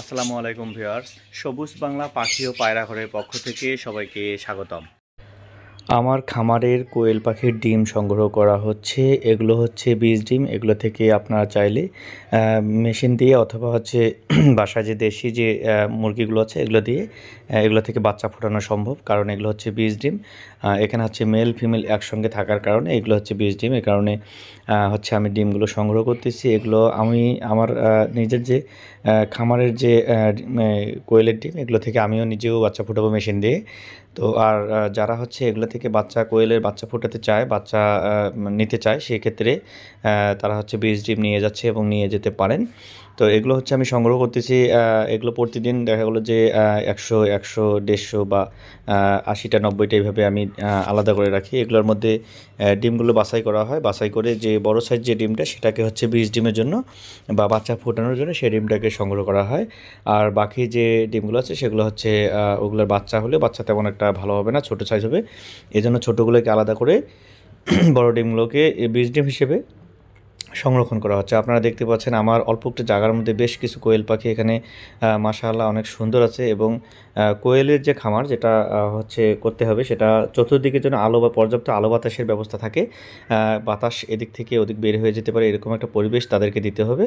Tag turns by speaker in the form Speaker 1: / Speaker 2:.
Speaker 1: আসসালামু আলাইকুম ভিউয়ার্স, সবুজ বাংলা পাখি ও পায়রা ঘরের পক্ষ থেকে সবাইকে স্বাগতম। আমার খামারের কোয়েল পাখির ডিম সংগ্রহ করা হচ্ছে। এগুলো হচ্ছে বীজ ডিম। এগুলো থেকে আপনারা চাইলে মেশিন দিয়ে অথবা হচ্ছে বাসায় যে দেশি যে মুরগিগুলো আছে এগুলো দিয়ে এগুলো থেকে বাচ্চা ফোটানো সম্ভব, কারণ এগুলো হচ্ছে বীজ ডিম। এখানে হচ্ছে মেল ফিমেল একসঙ্গে থাকার কারণে এগুলো হচ্ছে বীজ ডিম। এই কারণে হচ্ছে আমি ডিমগুলো সংগ্রহ করতেছি। এগুলো আমি আমার নিজের যে খামারের যে কোয়েলের ডিম, এগুলো থেকে আমিও নিজেও বাচ্চা ফোটাবো মেশিন দিয়ে। তো আর যারা হচ্ছে এগুলো থেকে কোয়েলের বাচ্চা ফোটাতে চায়, বাচ্চা নিতে চায়, সেক্ষেত্রে তারা হচ্ছে বীজ ডিম নিয়ে যাচ্ছে এবং নিয়ে যেতে পারেন। তো এগুলো হচ্ছে আমি সংগ্রহ করতেছি। এগুলো প্রতিদিন দেখা গেলো যে 100 150 বা 80টা 90টা এইভাবে আমি আলাদা করে রাখি। এগুলোর মধ্যে ডিমগুলো বাছাই করা হয়। বাছাই করে যে বড় সাইজ যে ডিমটা, সেটাকে হচ্ছে বীজ ডিমের জন্য বা বাচ্চা ফোটানোর জন্য সেই ডিমটাকে সংগ্রহ করা হয়। আর বাকি যে ডিমগুলো আছে সেগুলো হচ্ছে ওগুলোর বাচ্চা হলে বাচ্চা তেমন একটা ভালো হবে না, ছোটো সাইজ হবে। এই জন্য ছোটোগুলোকে আলাদা করে বড় ডিমগুলোকে বীজ ডিম হিসেবে সংরক্ষণ করা হচ্ছে। আপনারা দেখতে পাচ্ছেন আমার অল্প একটু জায়গার মধ্যে বেশ কিছু কোয়েল পাখি এখানে মাশাআল্লাহ অনেক সুন্দর আছে। এবং কোয়েলের যে খামার যেটা হচ্ছে করতে হবে, সেটা চতুর্দিকের জন্য আলো বা পর্যাপ্ত আলো বাতাসের ব্যবস্থা থাকে। বাতাস এদিক থেকে ওদিক বের হয়ে যেতে পারে, এরকম একটা পরিবেশ তাদেরকে দিতে হবে।